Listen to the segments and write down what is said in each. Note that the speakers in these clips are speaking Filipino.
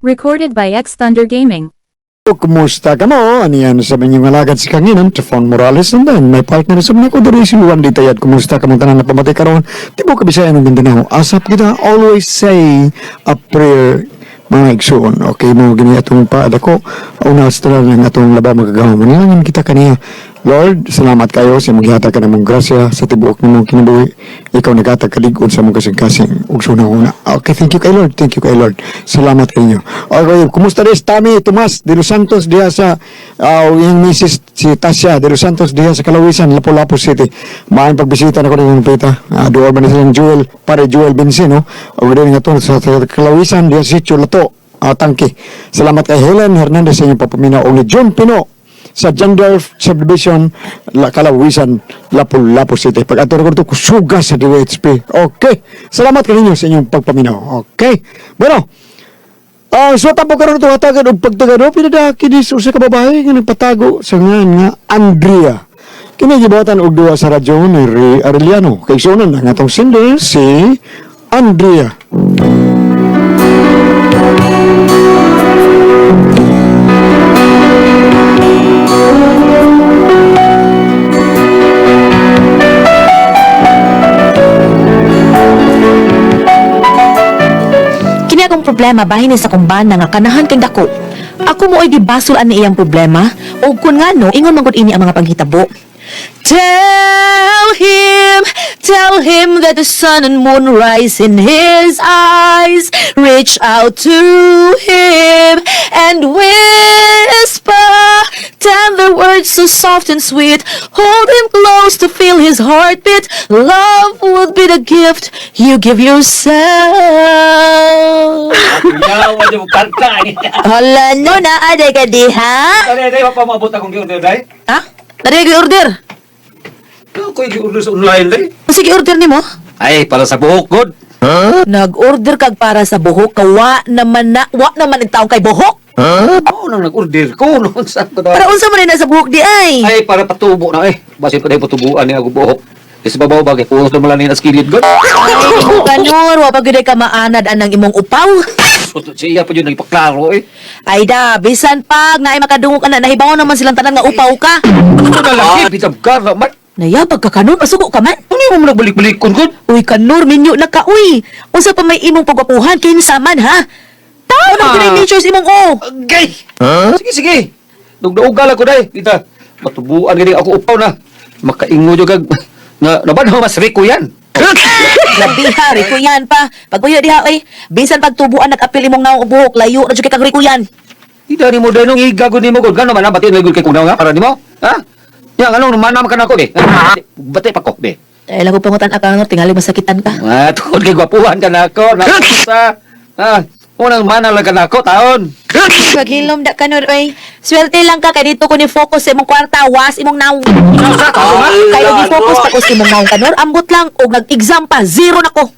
Recorded by X Thunder Gaming. Kumusta ka mo? Ano yan? Sabi niyo malagad si Kanginan, Trifon Morales, and then may partner sa mga ko dari si Luan Ditayat. Kumusta ka mong tanan na pamatay karon? Tibo ka Bisaya ng Mindanao. Asap kita, always say a prayer mga igsoon. Okay mo, gini atong paada ko. Una sa talan ng atong laba magagawa. Manilangin kita kaniya. Lord, salamat kayo sa maghihatag ka ng mong grasya sa tibuok ng mong kinabuhi. Ikaw naghatag kalig-on sa mong kasing-kasing una. Okay, thank you kay Lord. Thank you kay Lord. Salamat kayo. Okay, kumusta rin Tami Tomas de los Santos diha sa yung Mrs. si Tasha de los Santos diha sa Kalawisan, Lapu-Lapu City. Maayong pagbisita na ko ng pita. Doon ba na silang Joel, pare Joel Benzino. O rin nga to sa Kalawisan diha sa Sitio Lato, Tangke. Salamat kay Helen Hernandez sa inyong papaminaw. O ni John Pino sa Gender Subdivision, Kalawisan, Lapu-Lapu City. Pag-ato ko ito, kusuga sa DWHP. Okay. Salamat kaninyo sa inyong pagpaminaw. Okay. Bueno, so tapo karon ito hatagan o pagtagano, pinadaki di sa ka babae nga nagpatago sa nga Andrea. Kinagibatan og duwa sa radyo ni Ray Arellano. Kay sunan ang atong sender si Andrea. Akong problema bahin sa kumbana nga kanahan kay dako. Ako mo ay gibasol ani iyang problema o kun ngano ingon man gud ini ang mga panghitabo. Tell him that the sun and moon rise in his eyes. Reach out to him and whisper tender words so soft and sweet. Hold him close to feel his heartbeat. Love would be the gift you give yourself. Yawa di mo kanta ni. Hala no na aday ka diha? Day pa maabot akong gi-order day. Ha? Dari order. Ko gi-order sa online day. Sige order nimo. Ay para sa buhok god. Nag-order kag para sa buhok wa naman nagtaong kay buhok. Ako nang nag-order ko noon sa ko daw. Para unsa man na sa buhok di ay? Ay para patubo na basin ko day patubuan ni ako buhok. Kasi babaw bagay pulos na malani na skillet god. Kanor, wa pag ka maanad anang imong upaw. Siya pa yun nagpaklaro Ay da, bisan pag naay makadungog ka na nahibaw naman silang tanan nga upaw ka. Ano na lang bitab ka man. Nayabag ka kanor, masuko ka man. Ano mo nagbalik-balik kon god? Uy kanor, minyo na ka uy. Unsa pa may imong pagwapuhan kinsa man ha? Tama na kinay natures imong Okay. Sige. Dugdaugal ako day. Kita matubuan gani ako upaw na. Makaingo jud kag na nabanho mas riko yan. Labiha, rikuyan pa. Pagpuyo diha oy, bisan pagtubuan nag-apil imong naong buhok, layo na jud kay kag rikuyan. Ida ni mo dahil nung igago ni mo god. Gano'n man batiin lagod kay kunaw nga para ni mo? Ha? Yang anong manam ka na ako di? Batay pa ko di. Eh, lago pangutan akang tingali masakitan ka. Tukod kay gwapuhan ka na ako. Nakusa. Unang mana lang ka na ako, taon. Paghilom da kanor oy. Swerte lang ka kay dito ko ni focus sa imong kwarta, was imong naong. Kaya di focus pa ko sa imong naong kanor, ambot lang og nag-exam pa, zero na ko.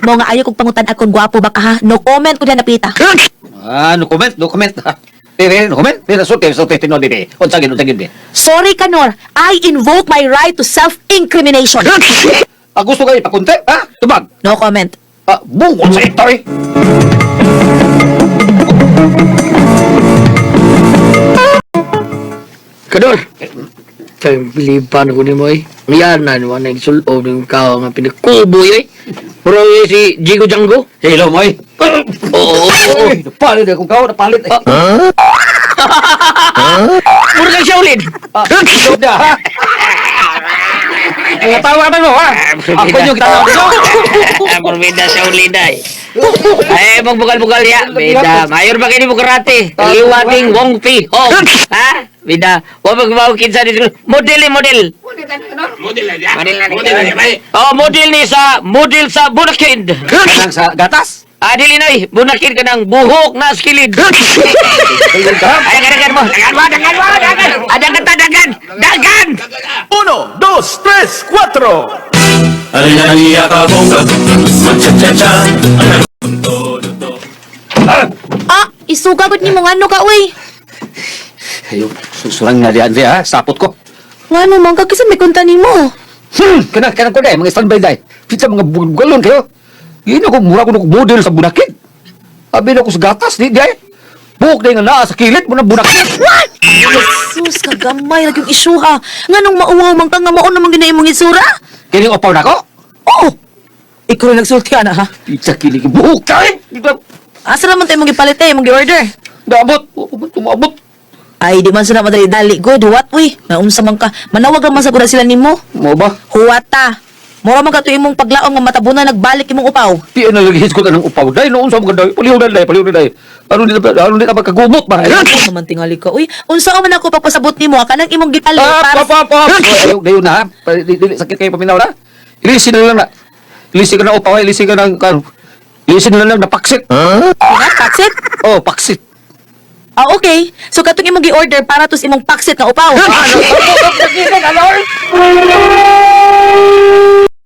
Mo nga ayo kog pangutan akong gwapo ba ka ha? No comment ko diha napita. No comment. Dire, no comment. Dire, sulte, tino dire. Unsagin di. Sorry kanor, I invoke my right to self-incrimination. Gusto kayo ipakunti, ha? Tubag. No comment. Bungon sa ito Kador, kaya pilipan ako ni mo Yan na naman nagsulob ng kao nga pinakubo Pero si Jigo Django. Hello, moy. Oo. Napalit akong kao, napalit. Mura kang siya ulit. Hello na, ha? Ang tawa na mo, ha? Ako yung tawa mo. Berbeda siya ulit ay. Ay, magbugal-bugal ya. Beda. Mayor ba kayo ni Bukarate? Liwating Wong Pi Hong. Ha? Beda. Huwag magbawa kinsa dito. Model. Model ni sa Bunakind. Kanang sa gatas? Dili noy, Bunakind ka ng buhok na skilid. Ay, dagan mo. Dagan! 1, 2, 3, 4. Alinalia ka bonga, cha-cha-cha. Isuga gud nimo ngano ka uy. Ayo, susurang nga diyan ha? Sapot ko. Ngano man ka kasi may kunta nimo. Kanang ko day, mga standby day. Pizza mga bugalon kayo. Yun ako, mura ko model sa Bunakid. Abi na ko sa gatas, di ay. Buhok na nga naa sa kilid mo na bunak. Jesus, kagamay lagi yung isuha. Nga nung mauwaw mang ka nga maon namang ginayin mong isura? Kini upaw na ko? Oo. Ikaw rin nagsulti na ha? Pizza kilig buhok kay. Asa naman tayo mong ipalit mong i-order? Daabot, umabot. Ay, di man sila madali-dali. Good, huwat, uy. Naunsa man ka. Manawag naman sa kuda sila nimo. Mo ba? Huwata. Mura man ka to imong paglaong nga matabunan nagbalik imong upaw. Di na lagi ko ng upaw. Dai noon sa mga dai. Paliw na dai. Ano di na magkagumot ba? Ano naman tingali ka? Uy, unsa man ako pagpasabot nimo ka nang imong gipalit para Pop. Dayo na ha. Dili sakit kayo paminaw na. Ilisin na lang na. Ilisin ka ng upaw, ilisin ka ng ilisin na lang na paksit. Nga, paksit? Oh, paksit. Ah, okay. So katong imong gi-order para tos imong paksit na upaw.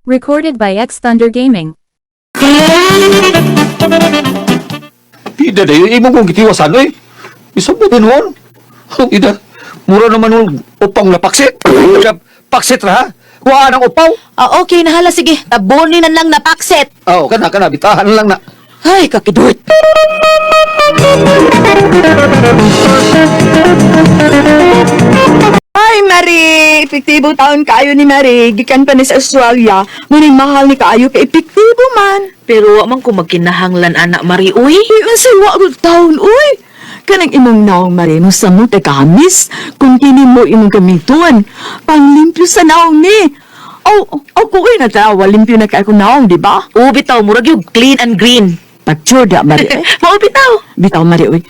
Recorded by X Thunder Gaming. Ida dayo imo kong gitiwasan oy. Isabutin mo. Ida. Mura naman yung upang na paksit. Paksit ra ha. Kuha ng upaw. Ah, okay, nahala sige. Tabunin na lang na paksit. Oh, kana bitahan lang na. Ay, kakidwit. Ay, Marie! Epektibo taon kaayo ni Marie. Gikan pa ni sa Australia. Muning mahal ni kaayo kay epektibo man. Pero wa man ko magkinahanglan anak Mari uy. Uy, unsay wa ko taon, uy! Kanang imong naong Marie, no sa mo kamis kung kini mo imong gamiton. Panglimpyo sa naong ni. Ako uy, natawa, limpyo na kay ako naong, di ba? Oo, bitaw, murag yung clean and green. Pagtsuda, Marie. Mao bitaw. Bitaw, Marie, uy.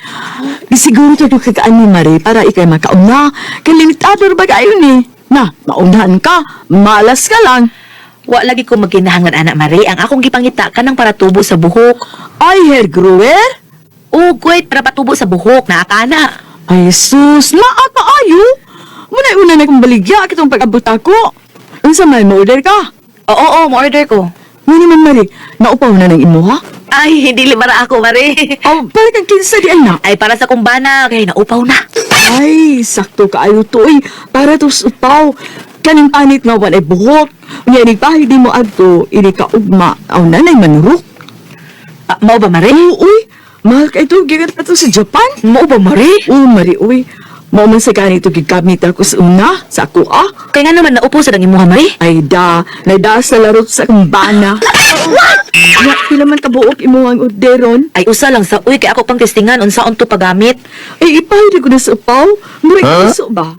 Gisiguro to kakaan ni Marie para ikay makauna. Kay limitado ba kayo ni? Na, maunahan ka. Malas ka lang. Wa lagi ko magkinahanglan anak Mari. Ang akong gipangita ka ng para tubo sa buhok. Ay, hair grower? Oo, gwet, para patubo sa buhok. Naakana. Ay, sus, maata ayo. Muna-una na kong baligya kitong pag-abot ako. Unsa may ma-order ka? Oo, ma-order ko. Nga naman, Marie, naupaw na ng imo, ha? Ay, hindi limara ako, Mari. Oh, balik ang kinsa di anak. Ay, para sa kumbana. Kaya naupaw na. Ay, sakto kaayo to, eh. Para to sa upaw. Kaning panit nga walay buhok. Unya, nigpahid di mo adto, ini ka ugma. Aw, nanay manurok. Ah, mao ba, Mari? Uy, mahal ka ito, gigat ka to sa Japan. Mao ba, Mari? Oo, Marie, uy. Mao man sa ganito gigamit ako sa una, sa ako, ah. Kaya nga naman naupo sa nang imuha, Mari. Ay da, nada sa larot sa kumbana. Ya, pila man kabuok imo ang orderon. Ay, usa lang sa uy. Kaya ako pang testingan. Unsaon to pagamit. Ay, ipahid ko na sa upaw. Murag iso ba?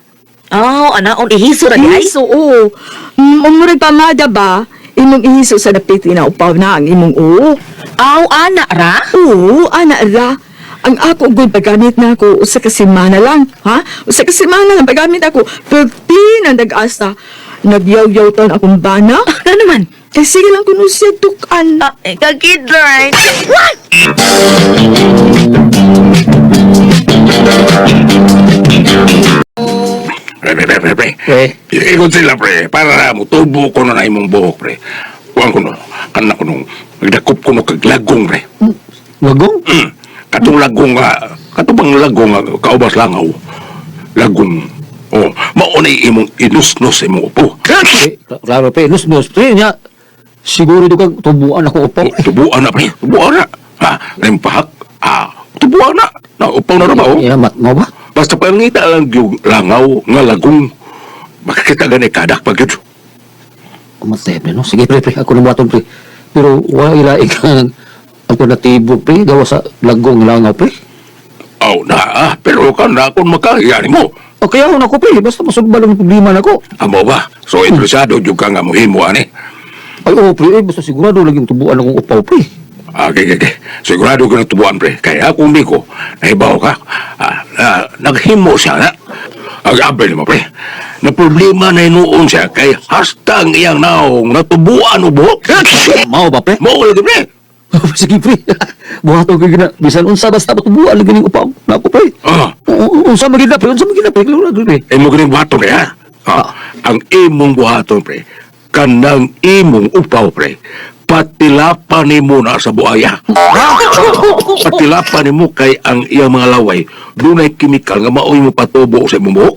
Oh, anaon ihiso ra di ay. Iso, oo. Murag pamada ba? Imong ihiso sa napiti na upaw na ang imong oo. Aw, ana ra? Oo, ana ra. Ang ako good paggamit na ako usa ka semana lang, ha? Usa ka semana lang paggamit ako. Pagpin ang nag-asa. Nagyaw-yaw taon akong bana. Ano naman? Kaya sige lang kuno siya tukan. Kagidray. Pre. Eh. Ikot sila, pre. Para mo, tubo ko na imong buhok, pre. Kuhan ko no. Kanak ko nung, nagdakop ko no kag lagong, pre. Lagong? Katong lagong nga, katong lagong nga, kaubas langaw. Lagong, oh, maunay imong inusnos imong upo. Klaro pe, nus. Pre, niya. Siguro di kag tubuan ako upaw. Tubuan na, pre. Tubuan na. Ha, limpahak. Tubuan na. Naupaw na naman, oh. Yeah, mo ba? Basta pangita lang yung langaw nga lagong. Makakita ganay kadak pag yun. Kumatay, pre, no? Sige, pre. Ako na baton, pre. Pero wala ilaing ang alternatibo, pre. Gawa sa lagong langaw, pre. Aw na, pero ka na kung makahiyari mo. O kaya ako na ko, pre. Basta masubal ang problema na ko. Amo ba? So, interesado yung ka nga muhimo, ani? Ay, oo, pre. Basta sigurado laging tubuan akong upaw, pre. Okay. Sigurado ko na tubuan, pre. Kaya kung di ko, naibaw ka, naghimo siya na.Ag-abel mo, pre. Na problema na inuon siya kay hasta ang iyang naong natubuan o buhok. Mao ba, pre? Mao lagi, pre. Sige, pre. Buhato ko gina. Bisan unsa basta matubuan lagi ning upaw. Nako, pre. Unsa magina, pre? Unsa magina, pre? Klaro lagi, pre. Imo ganing buhaton, pre, ha? Ang imong buhaton, pre. Kanang imong upaw, pre. Patilapan ni mo na sa buhaya. Patilapan ni mo kay ang iyang mga laway. Dunay kimikal nga maoy mo patubo sa imong buhok.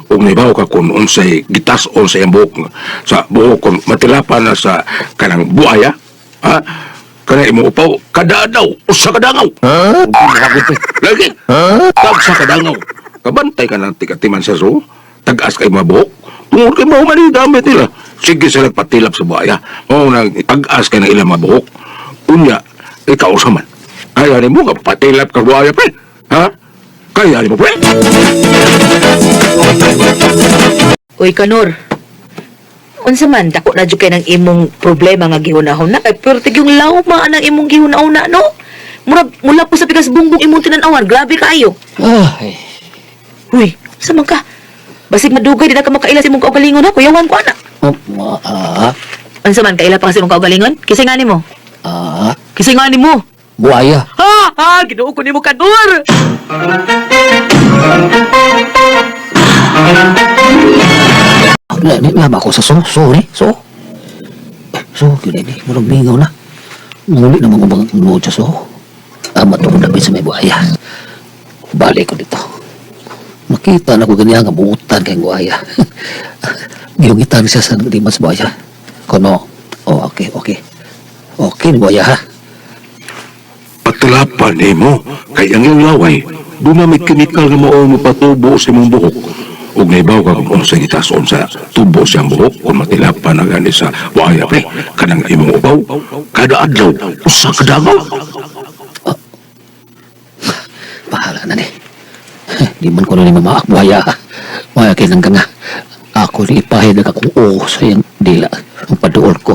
Kung naibaw ka kung unsay gitas-on sa iyang buhok. Sa buhok kung matilapan na sa kanang buhaya. Ha? Kana imo upaw, kada daw, usa kadangaw. Lagi. Tag sa kadangaw. Kabantay ka ng tikatiman sa so. Tag-as kay mabuhok. Tungod kay mahuman yung damit nila. Sige sila patilap sa buhaya. O nang tag-as kay ng ilang mabuhok. Unya, ikaw sa man. Kaya ni mo ka patilap ka buhaya, pre. Ha? Kaya ni mo, pre. Uy, Kanor. Unsa man, dako na jud kay ng imong problema nga gihunahon na. Kay pero tig yung lawma ang imong gihunahon na, no? Mula po sa pikas bungbong imong tinanawan, grabe kaayo. Ay. Uy, sa man ka? Basig madugay, di na ka makaila sa imong kaugalingon ha, kuyawan ko ana. Unsa man, kaila pa kasi imong kaugalingon? Kisay nga nimo. Kisay nga nimo. Buaya. Ha, ginuo ko nimo, Kanor. Lama ako sa sorry. So, gila ni. Murang bingaw na. Muli na mga mga sa matulog na sa may buhaya. Balik ko dito. Makita na ko ganyan nga buutan kay buhaya. Giyungitan siya sa liman sa buhaya. Kono, okay. Okay ni buhaya ha. Patulapan ni mo. Kay ang iyong laway, doon na may chemical nga mo patubo sa imong buhok. Ug naibaw ka kung sa gitason sa tubo siyang buhok kung matilapan na gani sa waya, pre. Kanang imong ubaw, kada adlaw, usa kadangaw. Bahala na ni. Di man ko na ni mamaak buhaya ha. Waya kay nang nga. Ako ni ipahid na akong sa yung dila. Ang paduol ko.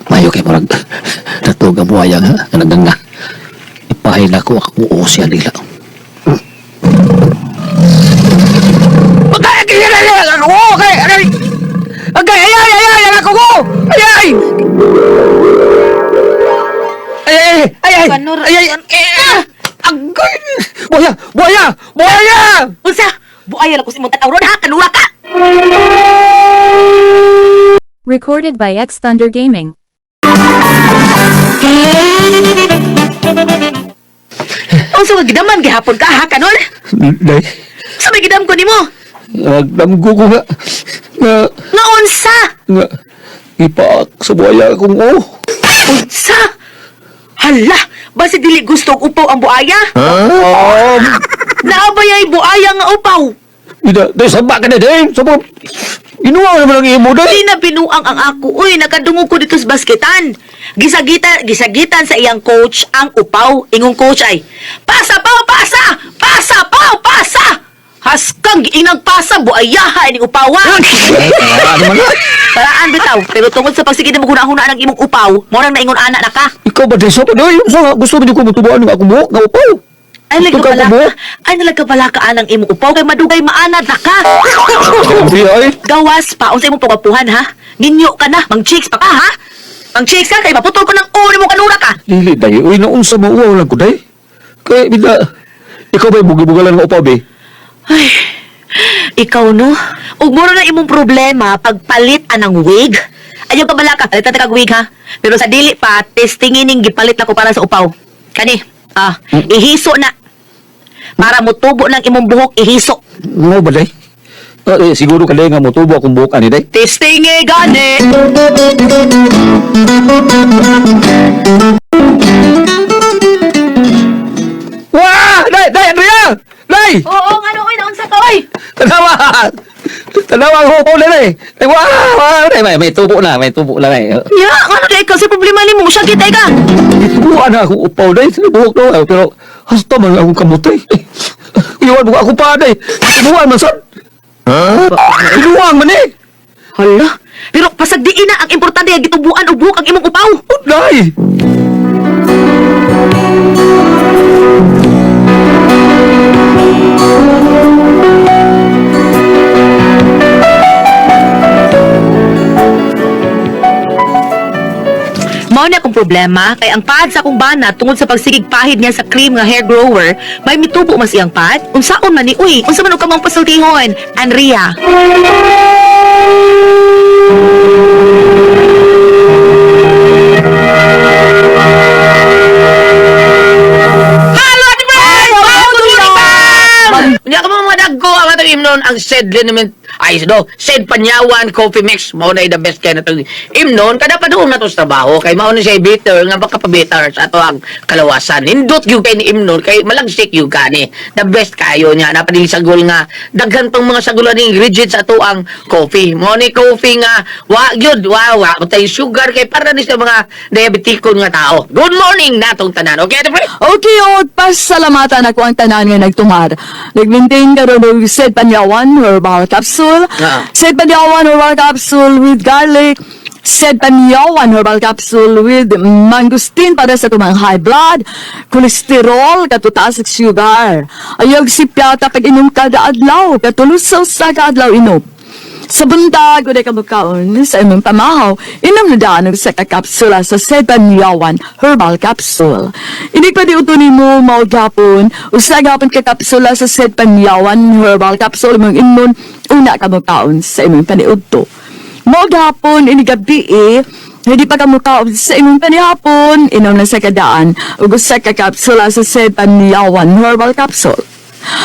Mayo kay marag natug ang buhaya nga. Kanang nga. Ipahid na ako akong sa yung dila. Kanor. Buhaya! Unsa? Buaya lang ko sa imong tatawron ha, kanura ka. Recorded by X Thunder Gaming. Unsa ka gidaman gihapon ka ha, Kanor? Day, Sa may gidam ko nimo? nagdamgo ko nga. Nga unsa? Nga, ipaak sa buhaya akong Unsa? Hala, basi dili gusto og upaw ang buaya? Naabayay buaya nga upaw. Day, saba ka na, day. Saba. Inuwa naman ang imo, day. Di na binuang ang ako. Uy, nakadungog ko dito sa basketan. Gisagitan sa iyang coach ang upaw. Ingong coach ay, pasa, paw, pasa! Pasa, paw, pasa! Haskang giinang pasa, buayaha ining upawan. Ano man na? Paraan bitaw, pero tungod sa pagsigid na maghuna-huna ng imong upaw, morang naingon anak na ka. Ikaw ba, day, saba, day. Gusto mo di ko matubuan ng akong buhok nga upaw. Ay, Ito ka nalagkabala ka. Ay, nalagkabala ka anang imong upaw, kay madugay maanad na ka. Grabe, ay. Gawas pa, unsa imong pagapuhan ha? Ninyo ka na, mang-chicks pa ka ha? Mang-chicks ka, kay maputol ko ng ulo mo kanura ka. Dili, day. Uy, naunsa mo, uwaw lang ko, day. Kaya, bila, ikaw ba'y bugi-bugalan ng upaw, be? Ay, ikaw no? Ug mura na imong problema pagpalit anang wig. Ayaw ka bala ka, palitan ta kag wig ha. Pero sa dili pa, testingin ning gipalit na ko para sa upaw. Kani, ihiso na. Para mo tubo ng imong buhok, ihiso. Ano ba, day? Siguro ka, day, nga motubo akong buhok, ani, day. Testingi gani. Wah! Day, Andrea! Day! Oo, ano oy, naunsa ka oy? Tanawa! Tanawa ang upaw na, day. Ay, wow! Day, may tubo na, day. Ya, ano day kasi problema nimo, siya kitay ka. Itubuan na akong upaw, day. Sinubuhok na, pero hasta man akong kamutay. Iwan mo ako pa, day. Inuwan man, son. Inuwan man, eh. Hala, pero pasagdiin na ang importante nga gitubuan og buhok ang imong upaw. Day! Mao na akong problema kay ang pad sa akong bana tungod sa pagsigig pahid niya sa cream nga hair grower, may mitubo mas iyang pad. Unsaon man ni uy, unsa man og kamang pasultihon? Andrea. Nya ka mga dagko ang atong imnon ang sedle naman Ay, do, said Panyawan Coffee Mix, mao na the best kay na itong imnon, kada pa doon na to sa trabaho, kay mao na siya bitter, nga baka pa-bitter sa ato ang kalawasan. Nindot yung kay ni imnon, kay malagsik yung kani. The best kayo niya, napadili sagol nga, daghan tong mga sagulan ni ingredients sa ato ang coffee. Mao ni coffee nga, wa tayo sugar, kay para ni sa mga diabetikon nga tao. Good morning natong tanan, okay, pre? Okay, o, pasalamatan ako ang tanan nga nagtumar. Nag-maintain ka rin ng Said Panyawan Herbal Capsule. Said Panyawan Herbal Capsule with garlic. Said Panyawan Herbal Capsule with mangustin para sa tumang high blood, cholesterol, katutaas at sugar. Ayog si piyata pag inom kada adlaw, katulusaw sa kaadlaw inom. Sa buntag, uday ka magkaon sa imong pamahaw, inom na daan sa kakapsula sa Said Panyawan Herbal Capsule. Inig pa di utunin mo, maugapon, usagapon kakapsula sa Said Panyawan Herbal Capsule, mong inon, una ka magkaon sa imong paniudto. Maugapon, inigabi hindi pa ka mukhaon sa imong panihapon, inom na sa kadaan, ugos sa kakapsula sa Said Panyawan Herbal Capsule.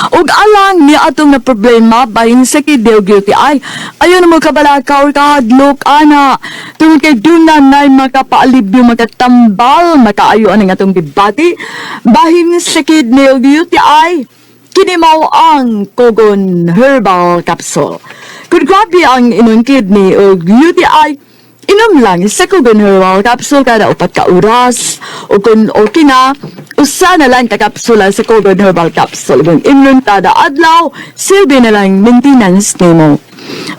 Ug alang ni atong na problema bahin sa kideo guilty ay ayon mo kabalakaw kahadlok ana tungod kay dunan nay makapaalibyo makatambal makaayo ang atong debate bahin sa kideo guilty ay kini mao ang Kogon Herbal Capsule. Kung grabe ang inyong kidney o UTI, inom lang sa Kogon Herbal Capsule kada 4 ka oras. O kung okay na, usa na lang kakapsula sa Kogon Herbal Capsule. Kung inom tada adlaw, silbi na lang maintenance nimo.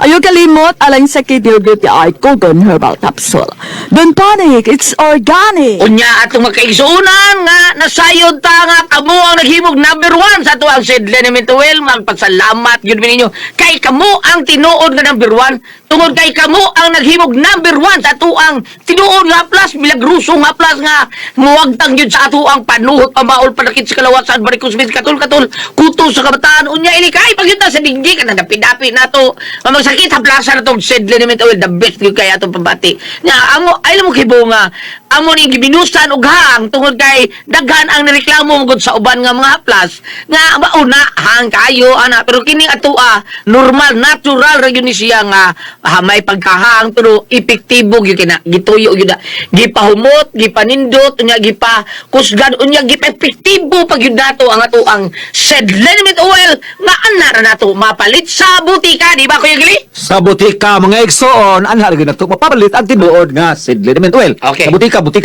Ayaw kalimot, alang sa kidney ay Kogon Herbal Capsule. Don't panic, it's organic. Unya atong makaigsuunan nga nasayod ta nga kamo ang naghimog number 1 sa ato ang Said Liniment Oil. Magpasalamat yun ninyo kay kamo ang tinuod nga number 1 tungod kay kamo ang naghimog number 1 sa ato ang tinuod nga plus milagruso nga plus nga muwagtang yun sa ato ang panuhot pamaol panakit sa kalawasan barikosbit katul kuto sa kabataan unya ini kay pag yun ta sa dinggi ka na dapi nato magsakit sa plaza na itong Said Liniment Oil, the best yung kaya itong pambati. Nga, alam mo kibo nga, amo ni gibinusan og hang tungod kay daghan ang nireklamo gud sa uban nga mga haplas nga mauna hang kayo ana pero kini atua normal natural ra gyud ni siya nga may pagkahang pero epektibo gyud kina gituyo gyud gipahumot gipanindot unya gipakusgan unya gipepektibo pag gyud nato ang ato ang Said Liniment Oil nga ana ra nato mapalit sa butika di ba Kuya Gili? Sa butika mga igsoon, anha lagi na ito mapapalit ang tinuod nga Said Liniment Oil. Okay. Sa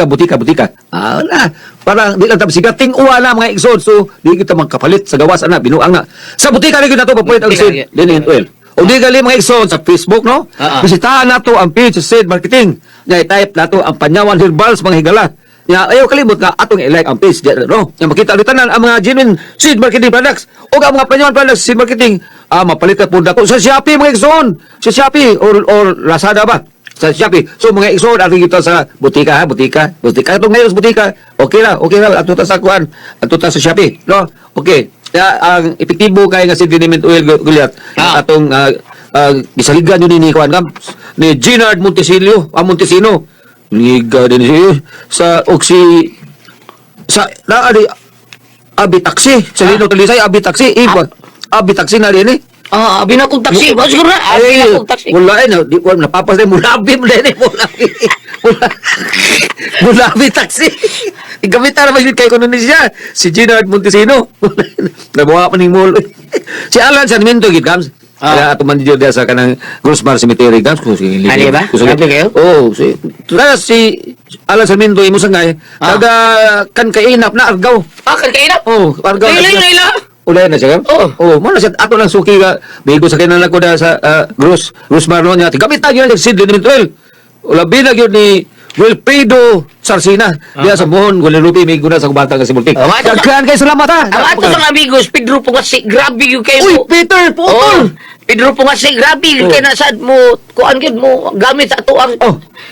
butika. Wala. Parang di lang tapos sigating uwa na mga igsoon. So, di kita magkapalit sa gawas na, binuang na. Sa butika lagi na ito papalit ang Said Liniment Oil. O di gali mga igsoon sa Facebook, no? Bisitahan na ito ang page sa Said Marketing. Nga i-type na ito ang Panyawan Herbals mga higala. Ya, ayaw kalimot nga atong i-like ang page diyan, no? Yang makita ulit ang mga genuine Said Marketing products o ang mga Panyawan products Said Marketing mapalitan po dako sa Shopee mga igsoon. Sa Shopee or Lazada ba? Sa Shopee. So mga igsoon ato kita sa butika ha, butika. Itong ngayon sa butika. Okay na ato ta sa kuan, ato ta sa Shopee, no? Okay. Ya, ang epektibo kay nga Said Liniment Oil gulyat atong gisaligan yun ni kuan kam ni Gennard Montesino, Montesino. Liga din siya sa oksi sa abi taxi sa Lino Talisay abi taxi abi taxi na rin Binakong taxi. Ba siguro na? Binakong taxi. Wala di ko napapas na mulabi mulabi taxi. Igamit na naman yun kay kuno ni siya si Gennard Montesino. Nabuha pa ning mall. Si Alan Sarmiento gid kams. Kaya ato man dito sa kanang Grossmar Cemetery gams ko si Ano ba? Sabi kayo? Si Alan Sarmiento imo sangay kaga kan kainap na argaw. Kan kainap? Argaw. Laila. Ulay na siya. Mo na siya ato lang suki ga bigo sa kinala ko da sa Grossmar no niya. Gamit ta gyud Said Liniment Oil. Ulabi na gyud ni Wilfredo Sarsina. Diya sa mohon Guadalupe may guna sa kubata ka si Multik. Daghan kay salamat ha. Ang ato sa amigos Pedro Pungasi, grabe yung kayo. Uy, Peter, putol. Pedro Pungasi, grabe yung kaya nasad mo, kuan gyud mo gamit sa ato ang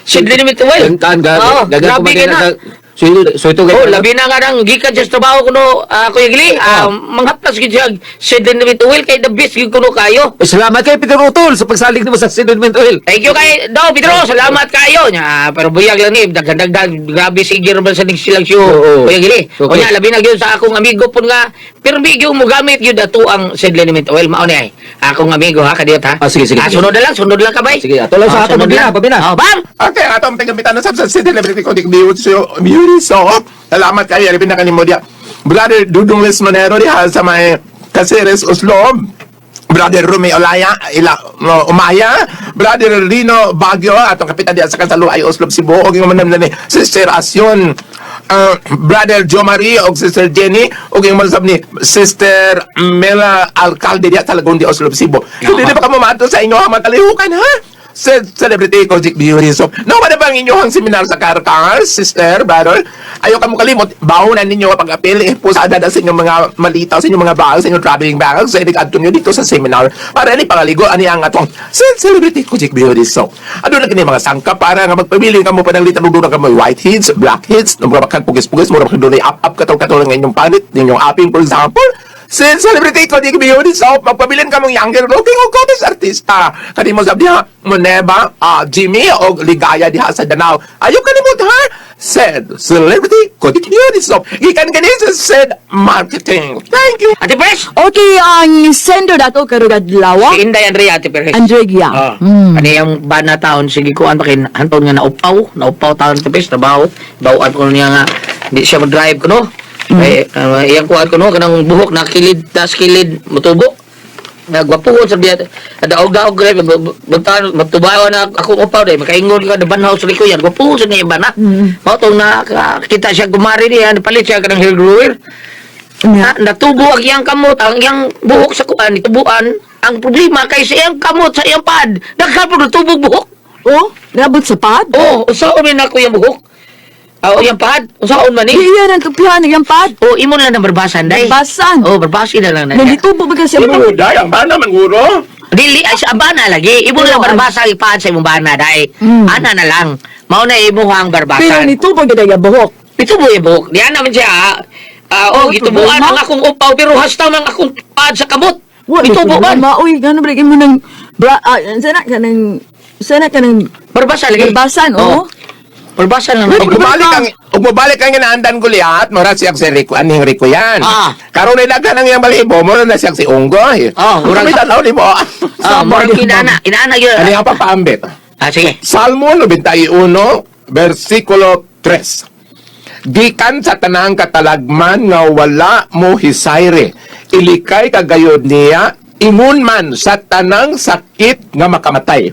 Said Liniment Oil. Kan grabe Grabe ka na. So ito Oh, labi na nga nang gikan sa trabaho kuno Kuya Gili. Manghaplas gid siya sediment oil kay the best gid kuno kayo. Salamat kay Peter Utol sa pagsalig nimo sa sediment oil. Thank you kay Pedro. Salamat kayo nya. Pero buyag lang ni dagdag grabe sige ra sa silang siyo. Oo. Kuya Gili. Okay. O nya labi na gyud sa akong amigo pun nga permi gyud mo gamit gyud ato ang sediment oil mao ni ay. Akong amigo ha kadiyot ha. Sige. Sunod lang kabay. Sige, ato lang sa ato sunod lang. pabina. Oh, bam. Okay, atong tingamitan na sa celebrity ko dik so salamat kayo ripin na kanimo dia brother Dudong Les Monero diha sa may Caceres Oslo, brother Rumi Umaya, brother Rino Baguio atong kapitan diha sa Kansaluay Oslo Cebu og yung manam ni Sister Asyon, brother Jo Marie og Sister Jenny og yung manam ni Sister Mela Alcalde diha sa Lagundi Oslo Cebu. Hindi pa kamo mato sa inyo matalihukan ha. Celebrity Kojic Beauty. So, wala bang inyong seminar sa Karkar, sister, brother? Ayaw ka mo kalimot, bawunan ninyo pag-apil, pusada sa inyong mga malitaw, sa inyong mga bags, sa inyong traveling bags, sa inyong nyo dito sa seminar, para ni pangaligo, ani ang atong Celebrity Kojic Beauty. So, ano na kini mga sangka para nga magpabili ka mo pa ng litanudura ka mo whiteheads, blackheads, mga pagkagpugis-pugis, mga pagkagdulay up-up, katol-katol ng inyong panit, ninyong apping, for example, Celebrity Kojic Beauty. So, magpabilin ka mong younger looking o contest artista. Kani mo sabi diha, Moneba, Jimmy, o Ligaya diha sa Danao. Ayaw ka ni mo ha? Said Celebrity Kojic Beauty. So, ikan ganin sa said marketing. Thank you. Ate Pres. Okay, ang sender dato karugad lawa. Si Inday Andrea Ate Pres. Andrea. Kani yung bana taon sige kuan pa kin hanton nga naupaw taon Ate Pres trabaho. Bawaan ko niya nga di siya mag-drive kuno. Ay, iyang kuhan ko no, kanang buhok na kilid, tas kilid, mutubo. Nagwapuhon sa biya. Adaog-daog ko rin, magtubawa na akong upaw rin. Makaingon ka na banhaw sa likoyan. Gwapuhon sa niya bana. Mautong nakakita siya gumari niya, napalit siya kanang hair grower. Natubo ang iyang kamot, ang iyang buhok sa kuhan, itubuan. Ang problema kay sa iyang kamot, sa iyang pad, nagkapon na tubog buhok. Oh, nabot sa pad? Oh, usaon rin ako yung buhok. Iyang pad, usaon man eh. Iyan ang tupihan ng pad. Oh, imo na lang barbasan, day. Barbasan? Oh, barbasin na lang na. Nalitubo ba kasi Ano mo? mo, day? Ang bana man guro. Dili ay sa bana lagi. Imo na lang barbasa ipaan sa imong bana, day. Ana na lang. Mao na imo hang Pero barbasan. nitubo gid ang buhok. Ito mo yung buhok. Diyan naman siya. Gitubuan ang akong upaw pero hasta man akong pad sa kamot. Itubuan. Uy, gano'n ba mo ng sana ka ng Barbasa lagi. barbasan, oh. Barbasa lang. Ug mabalik ang inaandan Goliath, mura siyang si Rico, aning Rico yan. Karon nila ka nang iyang balibo, mura na siyang si Unggoy. Murag May tanaw ni mo. murag inaana yun. Ano yung papaambit? Sige. Salmo 91, versikulo 3. Gikan sa tanang katalagman nga wala mo hisayre, ilikay kagayod niya, ingun man sa tanang sakit nga makamatay.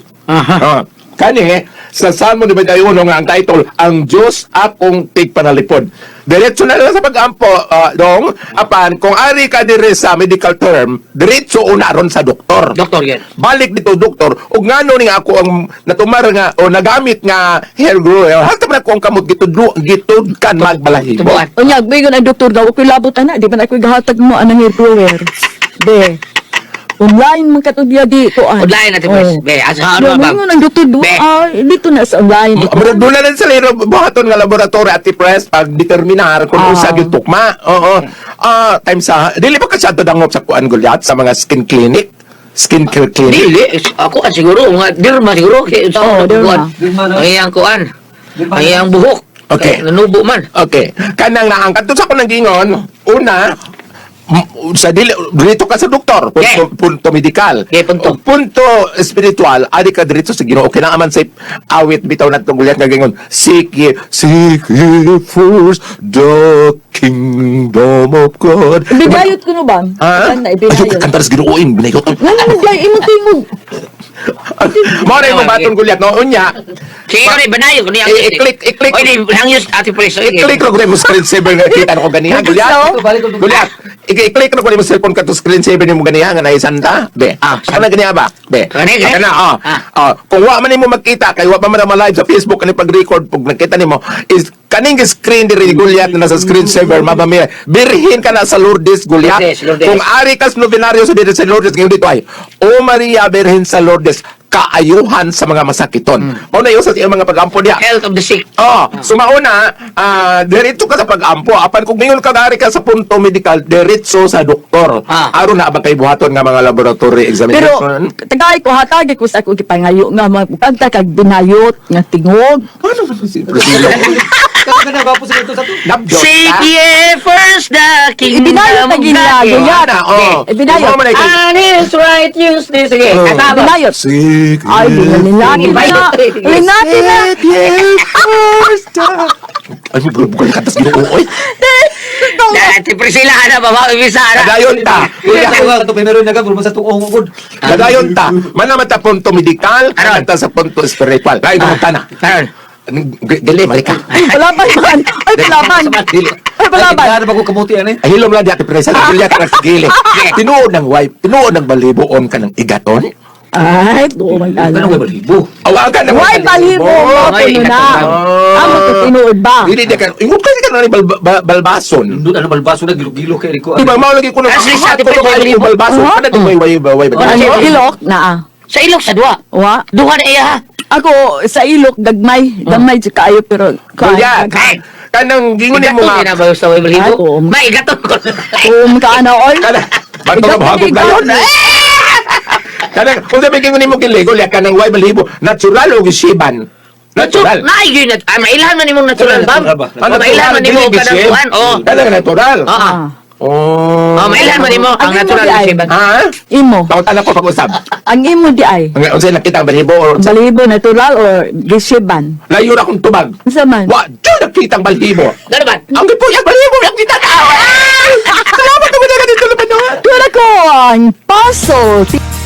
Kani, sa Salmo 91 nga ang title, Ang Diyos Akong Tigpanalipod. Diretso na lang sa pag-ampo, dong, apan, kung ari ka dire sa medical term, diretso unaron sa doktor. Doktor yan. Balik dito, doktor, ug ngano ni ako ang natumar nga, o nagamit nga hair grower, hasta man ako ang kamot gitud kan magbalahibo. Tubuan. Unyag, bigon ang doktor daw, ako'y labot na, di ba na ako'y gahatag mo, anang hair grower. Be, online man katudya di ko. Online natin, Pres. Be, asa ano ba? Bigon ang doktor do, Be. dito na sa online. Doon na sa liro, buhaton nga laboratory at press pag determinar kung usag yung tukma. Oo. Time sa, dili pa kasi ato dangop sa kuan Goliath sa mga skin clinic. Skincare clinic. Dili. Ako ang siguro. Mga dirma siguro. Dirma. Ang iyang kuan. Ang iyang buhok. Okay. Nanubo man. Okay. Kanang naangkat to sa kunang gingon, una, sa dito ka sa doktor, punto medikal. Punto. Punto spiritual, adi ka dito sa Ginoo. Okay na aman sa awit bitaw na tunggulian nga gingon, seek ye first the kingdom of God. Binayot ko no ba? Na ibinayot. Kantar sa Ginooin, binayot. Nangyay, imong Mo na yung batong gulyat, no? Unya, Sige ko rin, banayo ko niya. i-click. Oy, di, hangyos ate Pres. I-click ko rin mo screensaver nga kita ko ganiha. Gulyat. I-click ko rin mo cellphone ka to screensaver ni mo ganiha nga naisanta. Be. Kana ganiha ba? Be. Kana, kung wa man nimo makita kay wa pa man live sa Facebook kani pag-record pag nakita nimo is kaning screen diri Gulyat na sa screensaver mamamaya. Birhin ka na sa Lourdes Gulyat. Kung ari kas novenaryo sa dito sa Lourdes ngayon dito ay O Maria Birhen sa Lourdes kaayuhan sa mga masakiton. Mao na sa iyang mga pagampo diya. Health of the sick. Oh, sumauna, diretso ka sa pag-ampo. Apan kung ngayon ka gari ka sa punto medical, diretso sa doktor. Aron na abang kay buhaton nga mga laboratory Pero, examination. tagay ko, hatagi ko sa akong ipangayo nga, magpagta kag binayot nga tingog. Ano ba si Nabjot Seek first the kingdom Ibinayot na of ginlago God. yan. Ibinayot. And his right use this again. Kasama. Binayot. Ay, linati na. Linati na. Ay, bukan katas ginuoy. Dati Priscilla na ba? Ibisara. Kadayon ta. Kadayon ta. Manaman ta punto medical, Aron. kanta sa punto spiritual. Kaya gumunta na. Aron. Dili, malika. Palaban man. Ay, palaban. Dili. Ay, palaban. Ay, hilom lang di ati presa. Dili ati ng sigili. Tinuod ng wife, tinuod ng baliboon ka ng igaton. Ay, doon man alam. Awagan ka ng Why balibo mo? Ay, Puno na. Oh. Amo ko tinuod ba? Dili di ka. Ingot kasi ka na ni balbason. Di ba, lagi ko na. As least ati Ko pa, ka balibo. balbason. Huh? Kada di way. Ano, ilok na. Sa ilok sa duwa. Wa. Duha na iya ha. Ako, sa ilok, gagmay. Gamay sa kaayo, pero... Kuya, kanang gingon ni mo Igaton nga. din na ba sa way balibo? Ako. Maigaton ko. Ka na, oy. Bato ka bahagog gayon. Kanang, kung sabi gingon ni mo kiligo, liya ka ng way balibo. Natural o gisiban? Natural. Naay yun. Mailan man imong natural ba? Mailan man imo ka ng kuhan. Oo. Kanang natural. Oo. Oh. Mailan man imo ang Ano natural mo di ay? na siban. Ha? Imo. Pautan ako pag-usap. Ang imo di ay. Ang unsay nakita ang balibo or Balibo natural or gisiban? layo na akong tubag. Sa man? Wa, diyo nakita ang balibo. Ano ba? Ang gipuyang balibo, yung kita tao. Salamat naman na dito naman. Kaya ko ang puzzle.